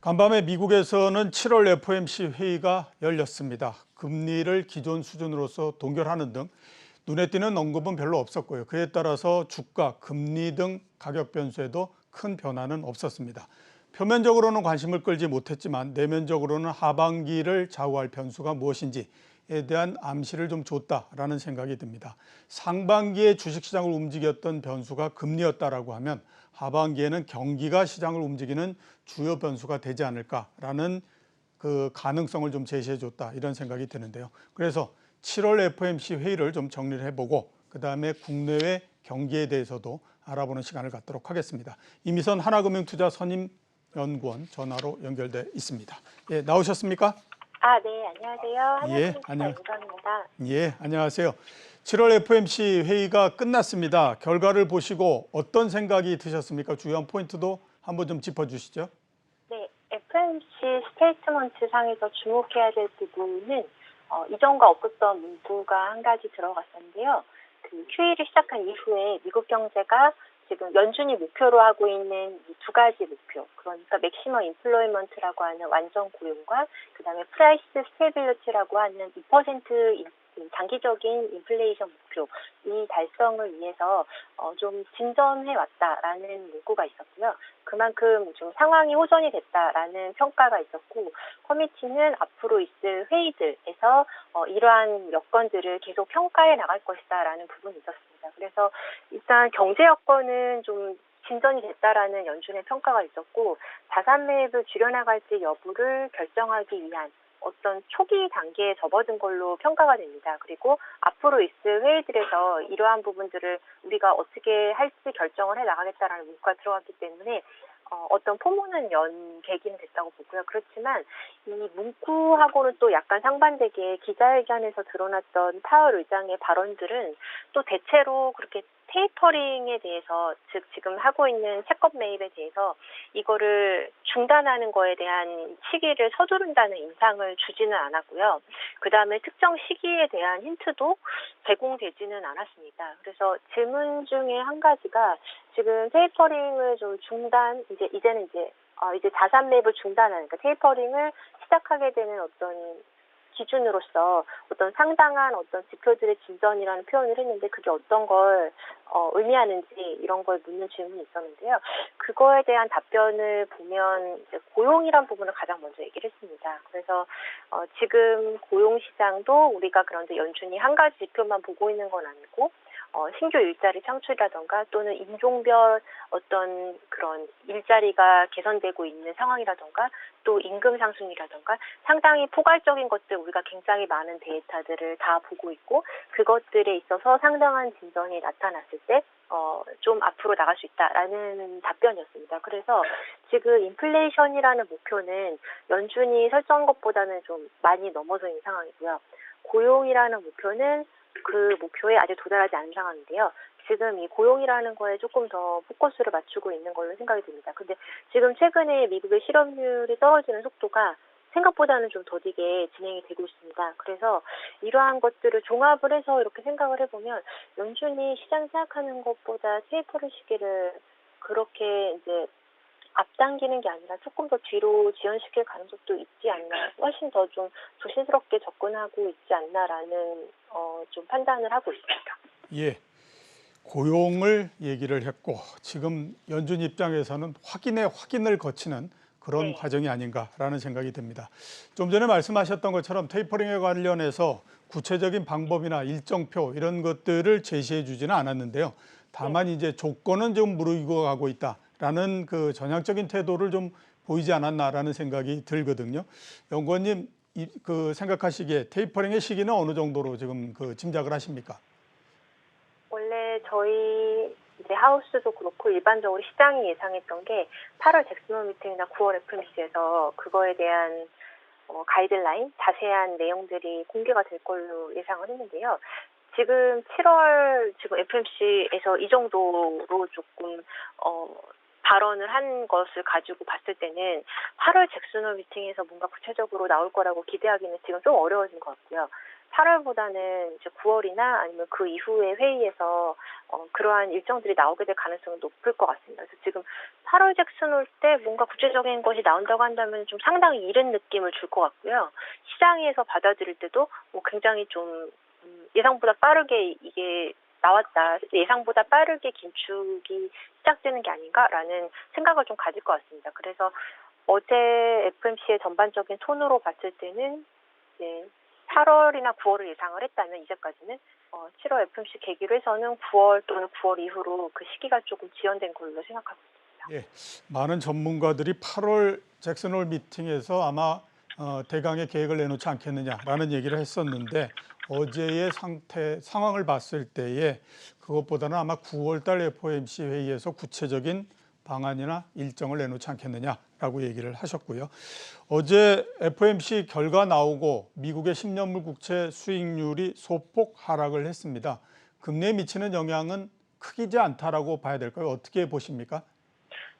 간밤에 미국에서는 7월 FOMC 회의가 열렸습니다. 금리를 기존 수준으로서 동결하는 등 눈에 띄는 언급은 별로 없었고요. 그에 따라서 주가, 금리 등 가격 변수에도 큰 변화는 없었습니다. 표면적으로는 관심을 끌지 못했지만 내면적으로는 하반기를 좌우할 변수가 무엇인지에 대한 암시를 좀 줬다라는 생각이 듭니다. 상반기에 주식시장을 움직였던 변수가 금리였다라고 하면 하반기에는 경기가 시장을 움직이는 주요 변수가 되지 않을까라는 그 가능성을 좀 제시해줬다 이런 생각이 드는데요. 그래서 7월 FOMC 회의를 좀 정리를 해보고 그다음에 국내외 경기에 대해서도 알아보는 시간을 갖도록 하겠습니다. 이미선 하나금융투자 선임연구원 전화로 연결돼 있습니다. 예, 나오셨습니까? 네, 안녕하세요. 예, 한국투자연구원입니다. 예, 안녕하세요. 7월 FOMC 회의가 끝났습니다. 결과를 보시고 어떤 생각이 드셨습니까? 주요한 포인트도 한번 좀 짚어주시죠. 네, FMC 스테이트먼트 상에서 주목해야 될 부분은 이전과 없었던 문구가 한 가지 들어갔었는데요. 그 QE를 시작한 이후에 미국 경제가 지금 연준이 목표로 하고 있는 이 두 가지 목표, 그러니까 맥시멈 인플로이먼트라고 하는 완전 고용과 그다음에 프라이스 스테빌리티라고 하는 2% 장기적인 인플레이션 목표, 이 달성을 위해서 좀 진전해 왔다라는 문구가 있었고요. 그만큼 좀 상황이 호전이 됐다라는 평가가 있었고, 커미티는 앞으로 있을 회의들에서 이러한 여건들을 계속 평가해 나갈 것이다라는 부분이 있었습니다. 그래서 일단 경제 여건은 좀 진전이 됐다라는 연준의 평가가 있었고, 자산 매입을 줄여나갈지 여부를 결정하기 위한 어떤 초기 단계에 접어든 걸로 평가가 됩니다. 그리고 앞으로 있을 회의들에서 이러한 부분들을 우리가 어떻게 할지 결정을 해 나가겠다라는 문구가 들어갔기 때문에 어떤 포문은 연 계기는 됐다고 보고요. 그렇지만 이 문구하고는 또 약간 상반되게 기자회견에서 드러났던 파월 의장의 발언들은 또 대체로 그렇게 테이퍼링에 대해서, 즉 지금 하고 있는 채권 매입에 대해서 이거를 중단하는 거에 대한 시기를 서두른다는 인상을 주지는 않았고요. 그다음에 특정 시기에 대한 힌트도 제공되지는 않았습니다. 그래서 질문 중에 한 가지가 지금 테이퍼링을 좀 이제는 이제 자산 매입을 중단하는, 그러니까 테이퍼링을 시작하게 되는 어떤 기준으로서 어떤 상당한 어떤 지표들의 진전이라는 표현을 했는데, 그게 어떤 걸 의미하는지 이런 걸 묻는 질문이 있었는데요. 그거에 대한 답변을 보면 이제 고용이란 부분을 가장 먼저 얘기를 했습니다. 그래서 지금 고용 시장도 우리가 그런데 연준이 한 가지 지표만 보고 있는 건 아니고 신규 일자리 창출이라던가 또는 인종별 어떤 그런 일자리가 개선되고 있는 상황이라던가 또 임금 상승이라던가 상당히 포괄적인 것들, 우리가 굉장히 많은 데이터들을 다 보고 있고, 그것들에 있어서 상당한 진전이 나타났을 때 좀 앞으로 나갈 수 있다라는 답변이었습니다. 그래서 지금 인플레이션이라는 목표는 연준이 설정한 것보다는 좀 많이 넘어서 있는 상황이고요. 고용이라는 목표는 그 목표에 아직 도달하지 않은 상황인데요. 지금 이 고용이라는 거에 조금 더 포커스를 맞추고 있는 걸로 생각이 듭니다. 근데 지금 최근에 미국의 실업률이 떨어지는 속도가 생각보다는 좀 더디게 진행이 되고 있습니다. 그래서 이러한 것들을 종합을 해서 이렇게 생각을 해보면 연준이 시장 생각하는 것보다 테이퍼링 시기를 그렇게 이제 앞당기는 게 아니라 조금 더 뒤로 지연시킬 가능성도 있지 않나, 훨씬 더 좀 조심스럽게 접근하고 있지 않나라는 좀 판단을 하고 있습니다. 예, 고용을 얘기를 했고 지금 연준 입장에서는 확인의 확인을 거치는 그런 네. 과정이 아닌가라는 생각이 듭니다. 좀 전에 말씀하셨던 것처럼 테이퍼링에 관련해서 구체적인 방법이나 일정표 이런 것들을 제시해 주지는 않았는데요. 다만 이제 조건은 좀 무르익어 가고 있다라는 그 전향적인 태도를 좀 보이지 않았나라는 생각이 들거든요. 연구원님 그 생각하시기에 테이퍼링의 시기는 어느 정도로 지금 그 짐작을 하십니까? 원래 저희 이제 하우스도 그렇고 일반적으로 시장이 예상했던 게 8월 잭슨 미팅이나 9월 FOMC에서 그거에 대한 가이드라인, 자세한 내용들이 공개가 될 걸로 예상을 했는데요. 지금 7월 지금 FOMC에서 이 정도로 조금 발언을 한 것을 가지고 봤을 때는 8월 잭슨 홀 미팅에서 뭔가 구체적으로 나올 거라고 기대하기는 지금 좀 어려워진 것 같고요. 8월보다는 이제 9월이나 아니면 그 이후의 회의에서 그러한 일정들이 나오게 될 가능성은 높을 것 같습니다. 그래서 지금 8월 잭슨 홀 때 뭔가 구체적인 것이 나온다고 한다면 좀 상당히 이른 느낌을 줄 것 같고요. 시장에서 받아들일 때도 뭐 굉장히 좀 예상보다 빠르게 이게 나왔다. 예상보다 빠르게 긴축이 시작되는 게 아닌가라는 생각을 좀 가질 것 같습니다. 그래서 어제 FMC의 전반적인 톤으로 봤을 때는 이제 8월이나 9월을 예상을 했다면 이제까지는 7월 FMC 계기로 해서는 9월 또는 9월 이후로 그 시기가 조금 지연된 걸로 생각하고 있습니다. 예, 많은 전문가들이 8월 잭슨홀 미팅에서 아마 대강의 계획을 내놓지 않겠느냐라는 얘기를 했었는데 어제의 상황을 봤을 때에 그것보다는 아마 9월 달 FOMC 회의에서 구체적인 방안이나 일정을 내놓지 않겠느냐라고 얘기를 하셨고요. 어제 FOMC 결과 나오고 미국의 10년물 국채 수익률이 소폭 하락을 했습니다. 금리에 미치는 영향은 크지 않다라고 봐야 될까요? 어떻게 보십니까?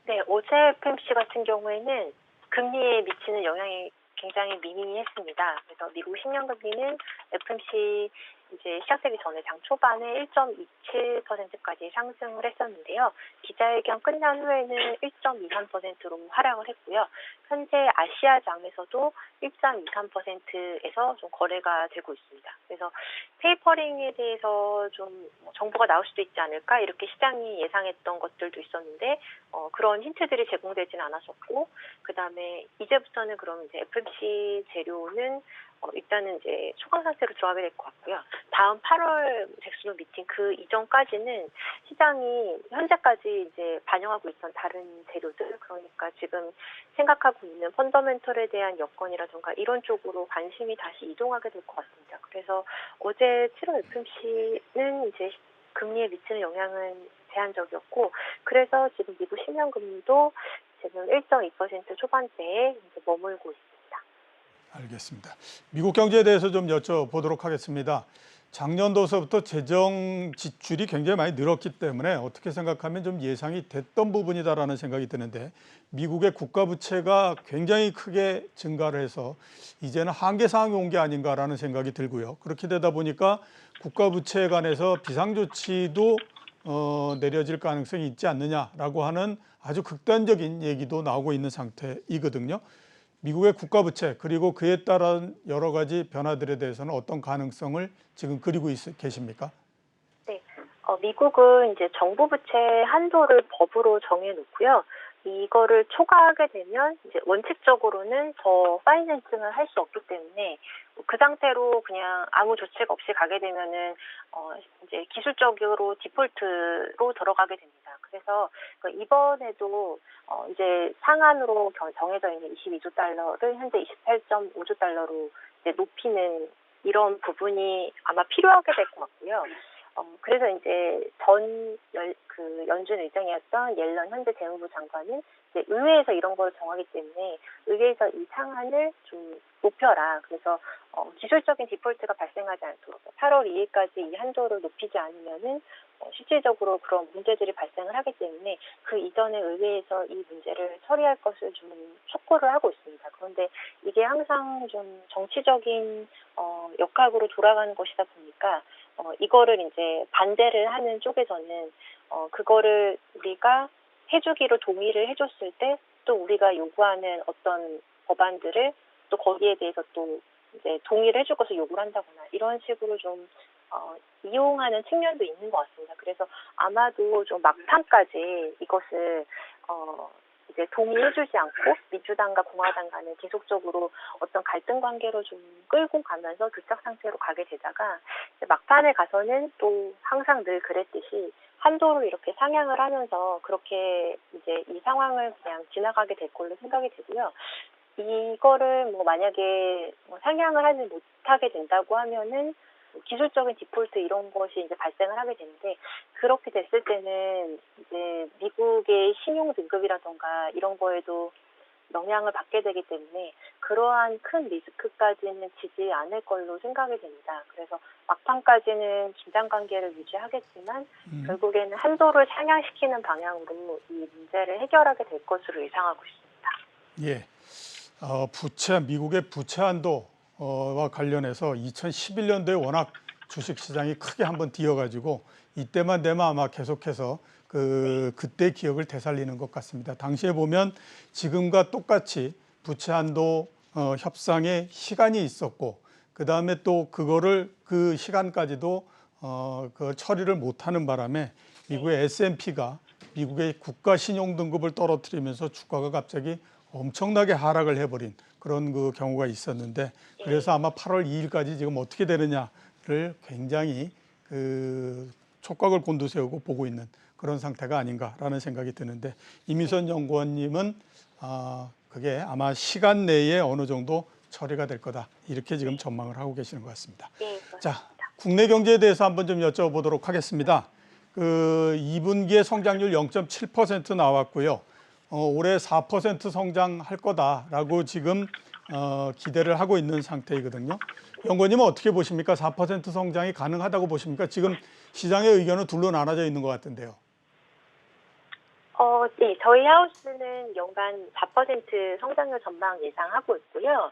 네, 어제 FMC 같은 경우에는 금리에 미치는 영향이 굉장히 미미했습니다. 그래서 미국 10년 금리는 FMC 이제 시작되기 전에 장 초반에 1.27%까지 상승을 했었는데요. 기자회견 끝난 후에는 1.23%로 하락을 했고요. 현재 아시아장에서도 1.23%에서 좀 거래가 되고 있습니다. 그래서 테이퍼링에 대해서 좀 정보가 나올 수도 있지 않을까 이렇게 시장이 예상했던 것들도 있었는데 그런 힌트들이 제공되지는 않았었고 그다음에 이제부터는 그럼 이제 FMC 재료는 일단은 이제 초강 상태로 들어가게 될 것 같고요. 다음 8월 잭슨홀 미팅 그 이전까지는 시장이 현재까지 이제 반영하고 있던 다른 재료들 그러니까 지금 생각하고 있는 펀더멘털에 대한 여건이라든가 이런 쪽으로 관심이 다시 이동하게 될 것 같습니다. 그래서 어제 7월 FMC는 이제 금리에 미치는 영향은 제한적이었고 그래서 지금 미국 10년 금리도 지금 1.2% 초반대에 이제 머물고 있습니다. 알겠습니다. 미국 경제에 대해서 좀 여쭤보도록 하겠습니다. 작년도서부터 재정 지출이 굉장히 많이 늘었기 때문에 어떻게 생각하면 좀 예상이 됐던 부분이다라는 생각이 드는데 미국의 국가 부채가 굉장히 크게 증가를 해서 이제는 한계 상황이 온 게 아닌가라는 생각이 들고요. 그렇게 되다 보니까 국가 부채에 관해서 비상조치도 내려질 가능성이 있지 않느냐라고 하는 아주 극단적인 얘기도 나오고 있는 상태이거든요. 미국의 국가 부채 그리고 그에 따른 여러 가지 변화들에 대해서는 어떤 가능성을 지금 그리고 계십니까? 네, 미국은 이제 정부 부채 한도를 법으로 정해놓고요. 이거를 초과하게 되면 이제 원칙적으로는 더 파이낸싱을 할 수 없기 때문에 그 상태로 그냥 아무 조치가 없이 가게 되면은 이제 기술적으로 디폴트로 들어가게 됩니다. 그래서 이번에도 이제 상한으로 정해져 있는 22조 달러를 현재 28.5조 달러로 이제 높이는 이런 부분이 아마 필요하게 될 것 같고요. 그래서 이제 연준 의장이었던 옐런 현재 재무부 장관은 이제 의회에서 이런 걸 정하기 때문에 의회에서 이 상한을 좀 높여라. 그래서 기술적인 디폴트가 발생하지 않도록 8월 2일까지 이 한도를 높이지 않으면은 실질적으로 그런 문제들이 발생을 하기 때문에 그 이전에 의회에서 이 문제를 처리할 것을 좀 촉구를 하고 있습니다. 그런데 이게 항상 좀 정치적인 역학으로 돌아가는 것이다 보니까 이거를 이제 반대를 하는 쪽에서는 그거를 우리가 해주기로 동의를 해줬을 때 또 우리가 요구하는 어떤 법안들을 또 거기에 대해서 또 이제 동의를 해줄 것을 요구를 한다거나 이런 식으로 좀 이용하는 측면도 있는 것 같습니다. 그래서 아마도 좀 막판까지 이것을 이제 동의해주지 않고 민주당과 공화당 간에 계속적으로 어떤 갈등 관계로 좀 끌고 가면서 교착 상태로 가게 되다가 막판에 가서는 또 항상 늘 그랬듯이 한도를 이렇게 상향을 하면서 그렇게 이제 이 상황을 그냥 지나가게 될 걸로 생각이 되고요. 이거를 뭐 만약에 상향을 하지 못하게 된다고 하면은 기술적인 디폴트 이런 것이 이제 발생을 하게 되는데 그렇게 됐을 때는 이제 미국의 신용 등급이라던가 이런 거에도 영향을 받게 되기 때문에 그러한 큰 리스크까지는 지지 않을 걸로 생각이 됩니다. 그래서 막판까지는 긴장 관계를 유지하겠지만 결국에는 한도를 상향시키는 방향으로 이 문제를 해결하게 될 것으로 예상하고 있습니다. 예, 미국의 부채 한도 와 관련해서 2011년도에 워낙 주식시장이 크게 한번 뛰어가지고 이때만 되면 아마 계속해서 그때 기억을 되살리는 것 같습니다. 당시에 보면 지금과 똑같이 부채 한도 협상에 시간이 있었고, 그 다음에 또 그거를 그 시간까지도 그 처리를 못하는 바람에 미국의 S&P가 미국의 국가 신용 등급을 떨어뜨리면서 주가가 갑자기 엄청나게 하락을 해버린 그런 그 경우가 있었는데, 그래서 아마 8월 2일까지 지금 어떻게 되느냐를 굉장히 그 촉각을 곤두세우고 보고 있는 그런 상태가 아닌가라는 생각이 드는데, 이미선 연구원님은 그게 아마 시간 내에 어느 정도 처리가 될 거다, 이렇게 지금 전망을 하고 계시는 것 같습니다. 네, 자, 국내 경제에 대해서 한번 좀 여쭤보도록 하겠습니다. 2분기에 성장률 0.7% 나왔고요. 올해 4% 성장할 거다라고 지금 기대를 하고 있는 상태이거든요. 연구원님은 어떻게 보십니까? 4% 성장이 가능하다고 보십니까? 지금 시장의 의견은 둘로 나눠져 있는 것 같은데요. 네, 저희 하우스는 연간 4% 성장률 전망 예상하고 있고요.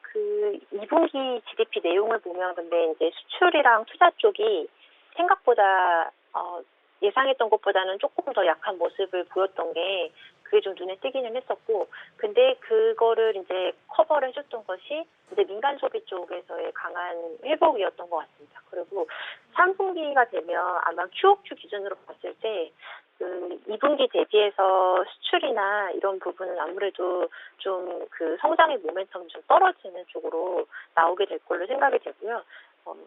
그 2분기 GDP 내용을 보면 근데 이제 수출이랑 투자 쪽이 생각보다 예상했던 것보다는 조금 더 약한 모습을 보였던 게 그게 좀 눈에 띄기는 했었고, 근데 그거를 이제 커버를 해줬던 것이 이제 민간 소비 쪽에서의 강한 회복이었던 것 같습니다. 그리고 3분기가 되면 아마 QOQ 기준으로 봤을 때 그 2분기 대비해서 수출이나 이런 부분은 아무래도 좀 그 성장의 모멘텀이 좀 떨어지는 쪽으로 나오게 될 걸로 생각이 되고요.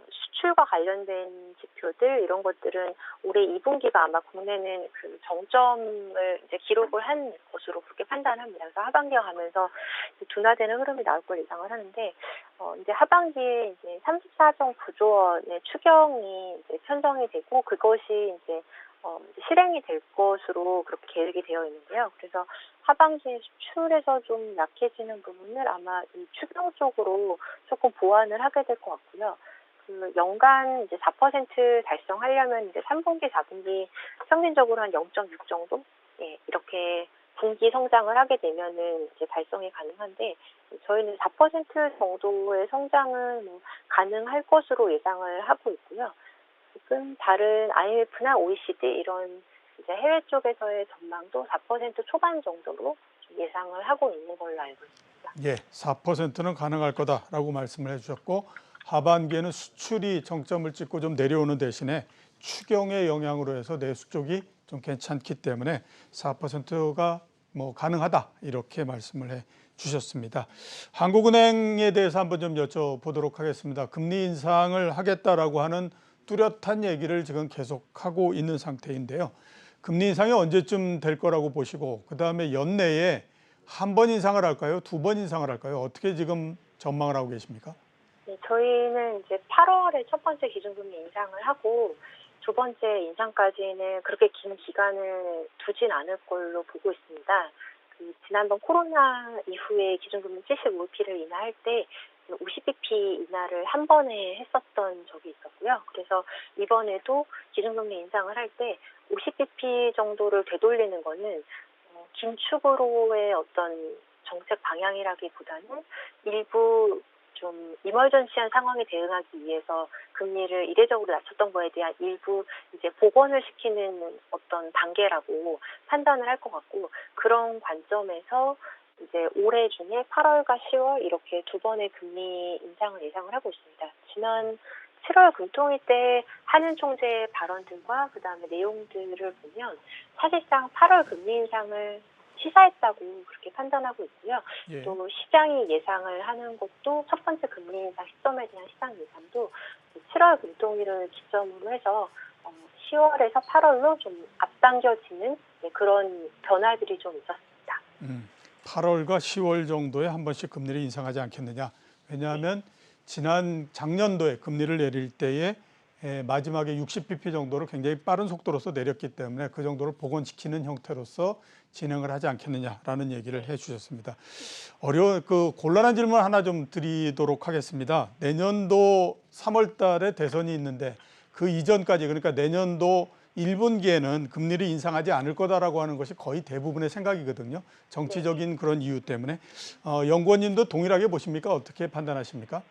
수출과 관련된 지표들 이런 것들은 올해 2분기가 아마 국내는 그 정점을 이제 기록을 한 것으로 그렇게 판단합니다. 그래서 하반기와 가면서 둔화되는 흐름이 나올 걸 예상을 하는데, 이제 하반기에 이제 34.9조 원의 추경이 이제 편성이 되고 그것이 이제 실행이 될 것으로 그렇게 계획이 되어 있는데요. 그래서 하반기에 수출에서 좀 약해지는 부분을 아마 이 추경 쪽으로 조금 보완을 하게 될 것 같고요. 그 연간 이제 4% 달성하려면 이제 3분기, 4분기 평균적으로 한 0.6 정도? 예, 이렇게 분기 성장을 하게 되면은 이제 달성이 가능한데, 저희는 4% 정도의 성장은 뭐 가능할 것으로 예상을 하고 있고요. 지금 다른 IMF나 OECD 이런 이제 해외 쪽에서의 전망도 4% 초반 정도로 예상을 하고 있는 걸로 알고 있습니다. 예, 4%는 가능할 거다라고 말씀을 해주셨고, 하반기에는 수출이 정점을 찍고 좀 내려오는 대신에 추경의 영향으로 해서 내수 쪽이 좀 괜찮기 때문에 4%가 뭐 가능하다, 이렇게 말씀을 해 주셨습니다. 한국은행에 대해서 한번 좀 여쭤보도록 하겠습니다. 금리 인상을 하겠다라고 하는 뚜렷한 얘기를 지금 계속하고 있는 상태인데요. 금리 인상이 언제쯤 될 거라고 보시고, 그다음에 연내에 한 번 인상을 할까요? 두 번 인상을 할까요? 어떻게 지금 전망을 하고 계십니까? 네, 저희는 이제 8월에 첫 번째 기준금리 인상을 하고 두 번째 인상까지는 그렇게 긴 기간을 두진 않을 걸로 보고 있습니다. 지난번 코로나 이후에 기준금리 75bp를 인하할 때 50bp 인하를 한 번에 했었던 적이 있었고요. 그래서 이번에도 기준금리 인상을 할 때 50bp 정도를 되돌리는 거는 긴축으로의 어떤 정책 방향이라기보다는 일부 좀 이머전시한 상황에 대응하기 위해서 금리를 이례적으로 낮췄던 거에 대한 일부 이제 복원을 시키는 어떤 단계라고 판단을 할 것 같고, 그런 관점에서 이제 올해 중에 8월과 10월 이렇게 두 번의 금리 인상을 예상을 하고 있습니다. 지난 7월 금통위 때 한은 총재의 발언들과 그다음에 내용들을 보면 사실상 8월 금리 인상을 시사했다고 그렇게 판단하고 있고요. 예. 또 시장이 예상을 하는 것도 첫 번째 금리 인상 시점에 대한 시장 예상도 7월 금통위를 기점으로 해서 10월에서 8월로 좀 앞당겨지는 그런 변화들이 좀 있었습니다. 8월과 10월 정도에 한 번씩 금리를 인상하지 않겠느냐. 왜냐하면 작년도에 금리를 내릴 때에 마지막에 60bp 정도로 굉장히 빠른 속도로서 내렸기 때문에 그 정도를 복원시키는 형태로서 진행을 하지 않겠느냐라는 얘기를 해주셨습니다. 곤란한 질문 하나 좀 드리도록 하겠습니다. 내년도 3월 달에 대선이 있는데 그 이전까지, 그러니까 내년도 1분기에는 금리를 인상하지 않을 거다라고 하는 것이 거의 대부분의 생각이거든요. 정치적인 그런 이유 때문에. 연구원님도 동일하게 보십니까? 어떻게 판단하십니까?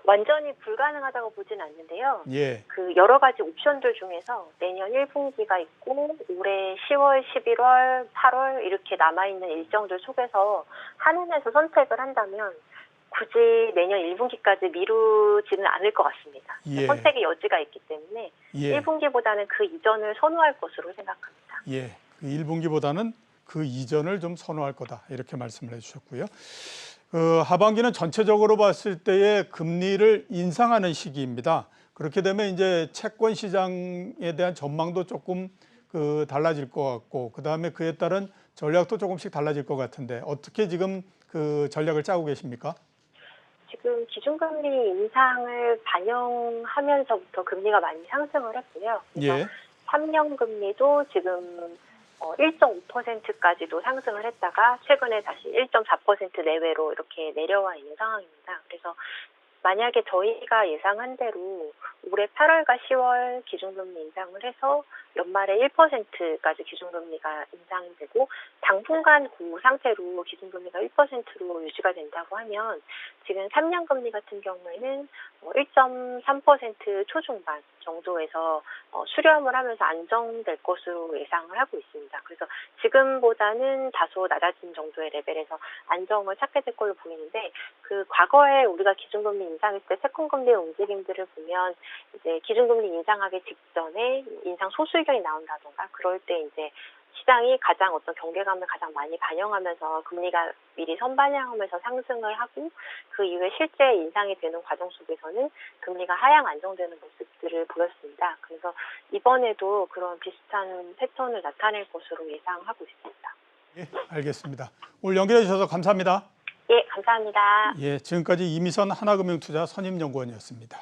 완전히 불가능하다고 보진 않는데요. 예, 그 여러 가지 옵션들 중에서 내년 1분기가 있고 올해 10월, 11월, 8월 이렇게 남아있는 일정들 속에서 한은에서 선택을 한다면 굳이 내년 1분기까지 미루지는 않을 것 같습니다. 예. 선택의 여지가 있기 때문에 예, 1분기보다는 그 이전을 선호할 것으로 생각합니다. 예. 그 1분기보다는 그 이전을 좀 선호할 거다. 이렇게 말씀을 해주셨고요. 하반기는 전체적으로 봤을 때의 금리를 인상하는 시기입니다. 그렇게 되면 이제 채권 시장에 대한 전망도 조금 달라질 것 같고, 그 다음에 그에 따른 전략도 조금씩 달라질 것 같은데 어떻게 지금 그 전략을 짜고 계십니까? 지금 기준금리 인상을 반영하면서부터 금리가 많이 상승을 했고요. 그래서 예, 3년 금리도 지금 1.5%까지도 상승을 했다가 최근에 다시 1.4% 내외로 이렇게 내려와 있는 상황입니다. 그래서 만약에 저희가 예상한 대로 올해 8월과 10월 기준금리 인상을 해서 연말에 1%까지 기준금리가 인상이 되고 당분간 그 상태로 기준금리가 1%로 유지가 된다고 하면 지금 3년 금리 같은 경우에는 1.3% 초중반 정도에서 수렴을 하면서 안정될 것으로 예상을 하고 있습니다. 그래서 지금보다는 다소 낮아진 정도의 레벨에서 안정을 찾게 될 걸로 보이는데 그 과거에 우리가 기준금리 인상했을 때 채권금리의 움직임들을 보면 이제 기준금리 인상하기 직전에 인상 소수 의견이 나온다던가 그럴 때 이제 시장이 가장 어떤 경계감을 가장 많이 반영하면서 금리가 미리 선반영하면서 상승을 하고 그 이후에 실제 인상이 되는 과정 속에서는 금리가 하향 안정되는 모습들을 보였습니다. 그래서 이번에도 그런 비슷한 패턴을 나타낼 것으로 예상하고 있습니다. 예, 알겠습니다. 오늘 연결해 주셔서 감사합니다. 예, 감사합니다. 예, 지금까지 이미선 하나금융투자 선임연구원이었습니다.